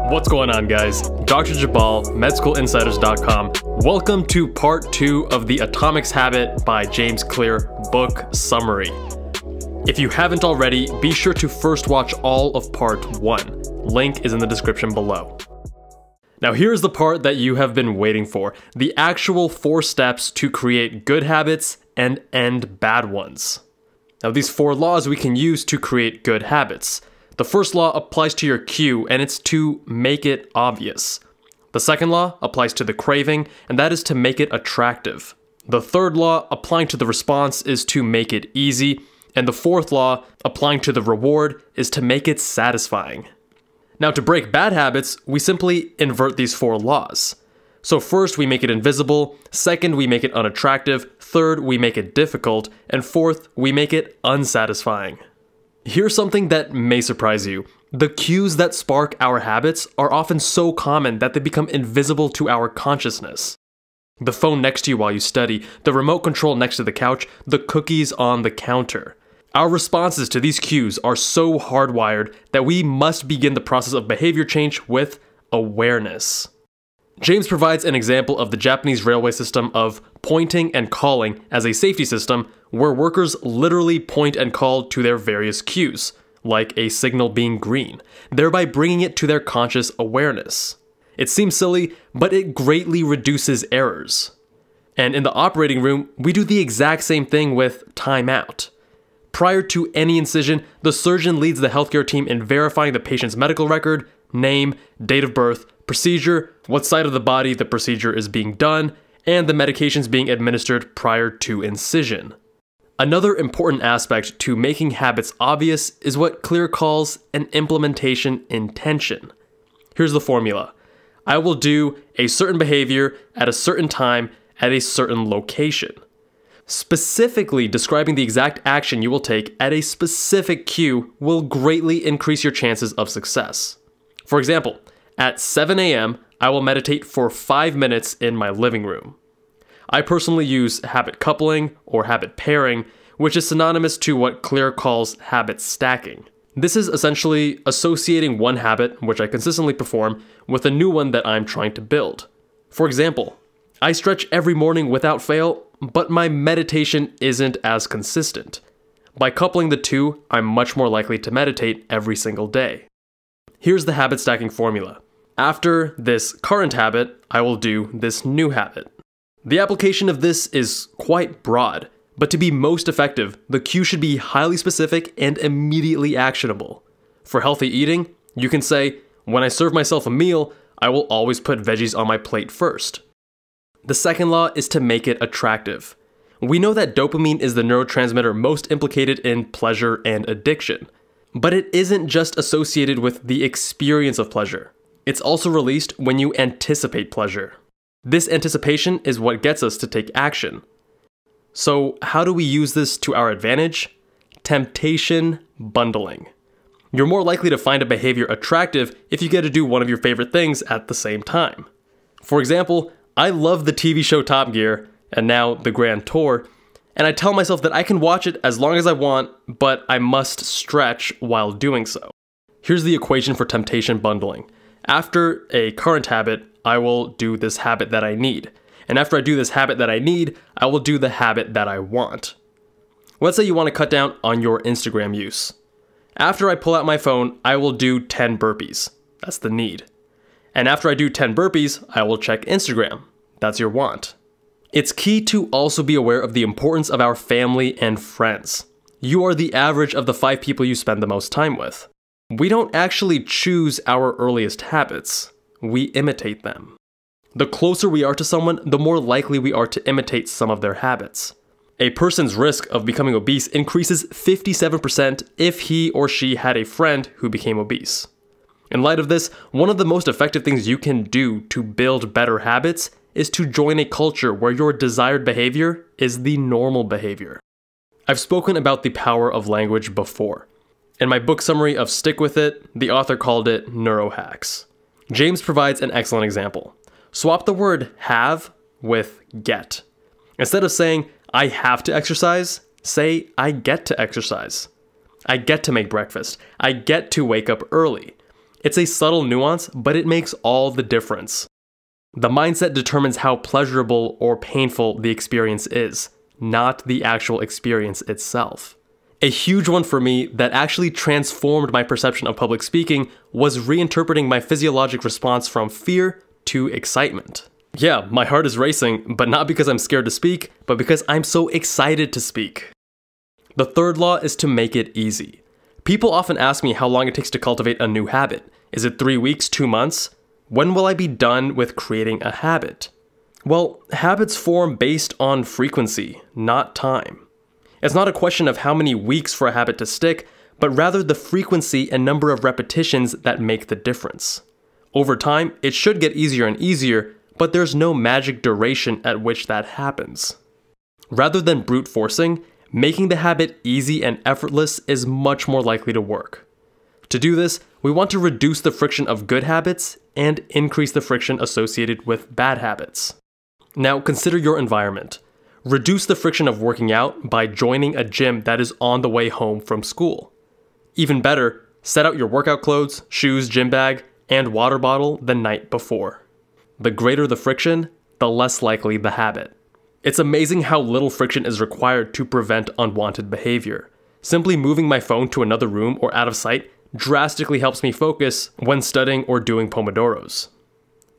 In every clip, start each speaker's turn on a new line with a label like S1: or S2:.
S1: What's going on, guys? Dr. Jabal, MedSchoolInsiders.com. Welcome to part 2 of the Atomic Habits by James Clear book summary. If you haven't already, be sure to first watch all of part 1. Link is in the description below. Now here's the part that you have been waiting for, the actual 4 steps to create good habits and end bad ones. Now these 4 laws we can use to create good habits. The first law applies to your cue, and it's to make it obvious. The second law applies to the craving, and that is to make it attractive. The third law, applying to the response, is to make it easy, and the fourth law, applying to the reward, is to make it satisfying. Now to break bad habits, we simply invert these 4 laws. So first we make it invisible, second we make it unattractive, third we make it difficult, and fourth we make it unsatisfying. Here's something that may surprise you. The cues that spark our habits are often so common that they become invisible to our consciousness. The phone next to you while you study, the remote control next to the couch, the cookies on the counter. Our responses to these cues are so hardwired that we must begin the process of behavior change with awareness. James provides an example of the Japanese railway system of pointing and calling as a safety system where workers literally point and call to their various cues, like a signal being green, thereby bringing it to their conscious awareness. It seems silly, but it greatly reduces errors. And in the operating room, we do the exact same thing with timeout. Prior to any incision, the surgeon leads the healthcare team in verifying the patient's medical record, name, date of birth, procedure, what side of the body the procedure is being done, and the medications being administered prior to incision. Another important aspect to making habits obvious is what Clear calls an implementation intention. Here's the formula. I will do a certain behavior at a certain time at a certain location. Specifically describing the exact action you will take at a specific cue will greatly increase your chances of success. For example, at 7 a.m., I will meditate for 5 minutes in my living room. I personally use habit coupling or habit pairing, which is synonymous to what Clear calls habit stacking. This is essentially associating one habit, which I consistently perform, with a new one that I'm trying to build. For example, I stretch every morning without fail, but my meditation isn't as consistent. By coupling the two, I'm much more likely to meditate every single day. Here's the habit stacking formula. After this current habit, I will do this new habit. The application of this is quite broad, but to be most effective, the cue should be highly specific and immediately actionable. For healthy eating, you can say, when I serve myself a meal, I will always put veggies on my plate first. The second law is to make it attractive. We know that dopamine is the neurotransmitter most implicated in pleasure and addiction. But it isn't just associated with the experience of pleasure. It's also released when you anticipate pleasure. This anticipation is what gets us to take action. So how do we use this to our advantage? Temptation bundling. You're more likely to find a behavior attractive if you get to do one of your favorite things at the same time. For example, I love the TV show Top Gear, and now the Grand Tour, and I tell myself that I can watch it as long as I want, but I must stretch while doing so. Here's the equation for temptation bundling. After a current habit, I will do this habit that I need. And after I do this habit that I need, I will do the habit that I want. Let's say you want to cut down on your Instagram use. After I pull out my phone, I will do 10 burpees. That's the need. And after I do 10 burpees, I will check Instagram. That's your want. It's key to also be aware of the importance of our family and friends. You are the average of the 5 people you spend the most time with. We don't actually choose our earliest habits. We imitate them. The closer we are to someone, the more likely we are to imitate some of their habits. A person's risk of becoming obese increases 57% if he or she had a friend who became obese. In light of this, one of the most effective things you can do to build better habits is to join a culture where your desired behavior is the normal behavior. I've spoken about the power of language before. In my book summary of Stick With It, the author called it neurohacks. James provides an excellent example. Swap the word have with get. Instead of saying, I have to exercise, say, I get to exercise. I get to make breakfast. I get to wake up early. It's a subtle nuance, but it makes all the difference. The mindset determines how pleasurable or painful the experience is, not the actual experience itself. A huge one for me that actually transformed my perception of public speaking was reinterpreting my physiologic response from fear to excitement. Yeah, my heart is racing, but not because I'm scared to speak, but because I'm so excited to speak. The third law is to make it easy. People often ask me how long it takes to cultivate a new habit. Is it 3 weeks, 2 months? When will I be done with creating a habit? Well, habits form based on frequency, not time. It's not a question of how many weeks for a habit to stick, but rather the frequency and number of repetitions that make the difference. Over time, it should get easier and easier, but there's no magic duration at which that happens. Rather than brute forcing, making the habit easy and effortless is much more likely to work. To do this, we want to reduce the friction of good habits and increase the friction associated with bad habits. Now consider your environment. Reduce the friction of working out by joining a gym that is on the way home from school. Even better, set out your workout clothes, shoes, gym bag, and water bottle the night before. The greater the friction, the less likely the habit. It's amazing how little friction is required to prevent unwanted behavior. Simply moving my phone to another room or out of sight drastically helps me focus when studying or doing Pomodoros.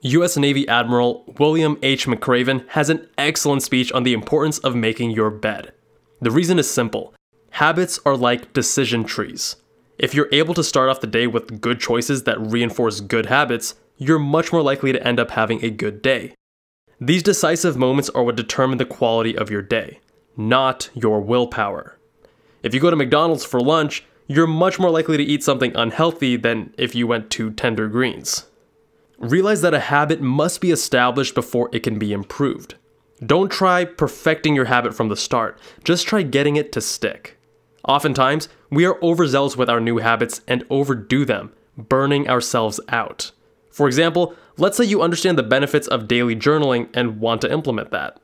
S1: US Navy Admiral William H. McRaven has an excellent speech on the importance of making your bed. The reason is simple. Habits are like decision trees. If you're able to start off the day with good choices that reinforce good habits, you're much more likely to end up having a good day. These decisive moments are what determine the quality of your day, not your willpower. If you go to McDonald's for lunch, you're much more likely to eat something unhealthy than if you went to Tender Greens. Realize that a habit must be established before it can be improved. Don't try perfecting your habit from the start, just try getting it to stick. Oftentimes, we are overzealous with our new habits and overdo them, burning ourselves out. For example, let's say you understand the benefits of daily journaling and want to implement that.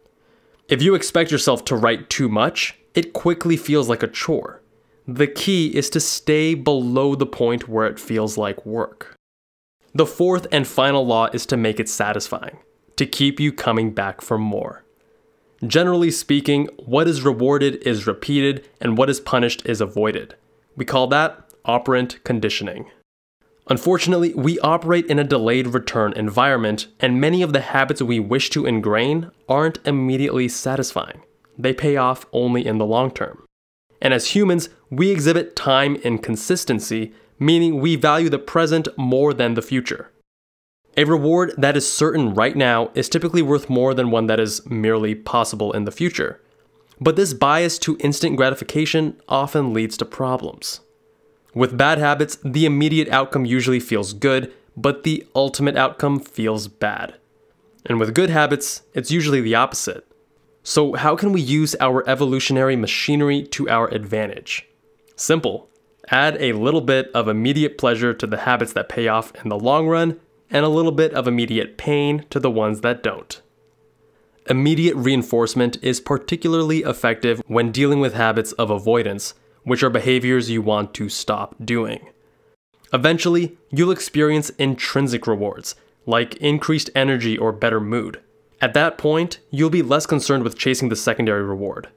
S1: If you expect yourself to write too much, it quickly feels like a chore. The key is to stay below the point where it feels like work. The fourth and final law is to make it satisfying, to keep you coming back for more. Generally speaking, what is rewarded is repeated and what is punished is avoided. We call that operant conditioning. Unfortunately, we operate in a delayed return environment, and many of the habits we wish to ingrain aren't immediately satisfying. They pay off only in the long term. And as humans, we exhibit time inconsistency, meaning we value the present more than the future. A reward that is certain right now is typically worth more than one that is merely possible in the future. But this bias to instant gratification often leads to problems. With bad habits, the immediate outcome usually feels good, but the ultimate outcome feels bad. And with good habits, it's usually the opposite. So how can we use our evolutionary machinery to our advantage? Simple. Add a little bit of immediate pleasure to the habits that pay off in the long run, and a little bit of immediate pain to the ones that don't. Immediate reinforcement is particularly effective when dealing with habits of avoidance, which are behaviors you want to stop doing. Eventually, you'll experience intrinsic rewards, like increased energy or better mood. At that point, you'll be less concerned with chasing the secondary reward.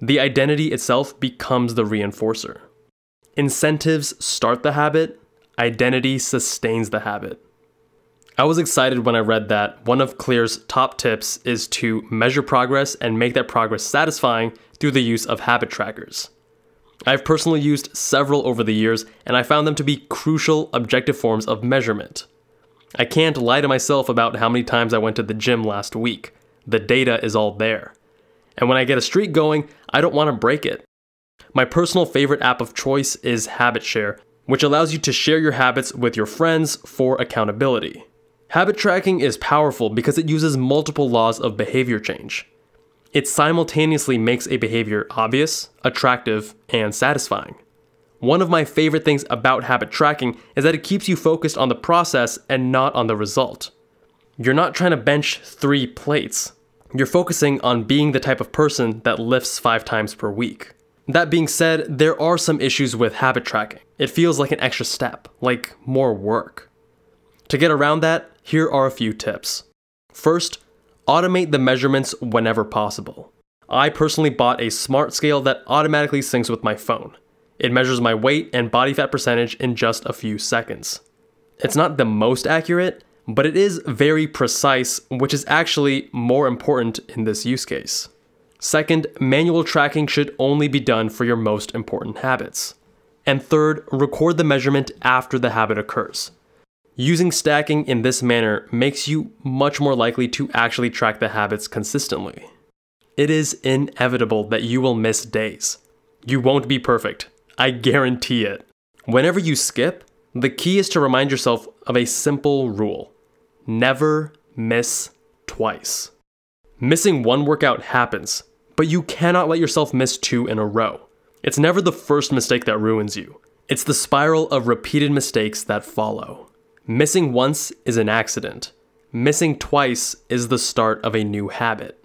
S1: The identity itself becomes the reinforcer. Incentives start the habit, identity sustains the habit. I was excited when I read that one of Clear's top tips is to measure progress and make that progress satisfying through the use of habit trackers. I've personally used several over the years, and I found them to be crucial, objective forms of measurement. I can't lie to myself about how many times I went to the gym last week. The data is all there. And when I get a streak going, I don't want to break it. My personal favorite app of choice is HabitShare, which allows you to share your habits with your friends for accountability. Habit tracking is powerful because it uses multiple laws of behavior change. It simultaneously makes a behavior obvious, attractive, and satisfying. One of my favorite things about habit tracking is that it keeps you focused on the process and not on the result. You're not trying to bench 3 plates. You're focusing on being the type of person that lifts 5 times per week. That being said, there are some issues with habit tracking. It feels like an extra step, like more work. To get around that, here are a few tips. First, automate the measurements whenever possible. I personally bought a smart scale that automatically syncs with my phone. It measures my weight and body fat percentage in just a few seconds. It's not the most accurate, but it is very precise, which is actually more important in this use case. Second, manual tracking should only be done for your most important habits. And third, record the measurement after the habit occurs. Using stacking in this manner makes you much more likely to actually track the habits consistently. It is inevitable that you will miss days. You won't be perfect. I guarantee it. Whenever you skip, the key is to remind yourself of a simple rule. Never miss twice. Missing one workout happens, but you cannot let yourself miss 2 in a row. It's never the first mistake that ruins you. It's the spiral of repeated mistakes that follow. Missing once is an accident. Missing twice is the start of a new habit.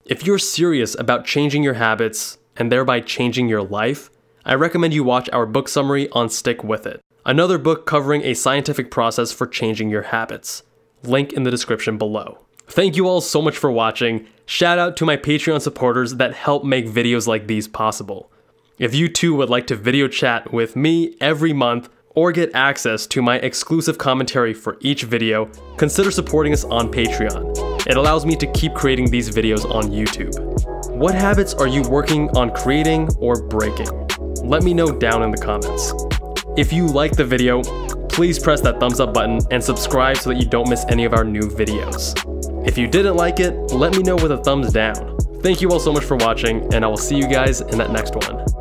S1: If you're serious about changing your habits and thereby changing your life, I recommend you watch our book summary on Stick With It, another book covering a scientific process for changing your habits. Link in the description below. Thank you all so much for watching. Shout out to my Patreon supporters that help make videos like these possible. If you too would like to video chat with me every month or get access to my exclusive commentary for each video, consider supporting us on Patreon. It allows me to keep creating these videos on YouTube. What habits are you working on creating or breaking? Let me know down in the comments. If you liked the video, please press that thumbs up button and subscribe so that you don't miss any of our new videos. If you didn't like it, let me know with a thumbs down. Thank you all so much for watching, and I will see you guys in that next one.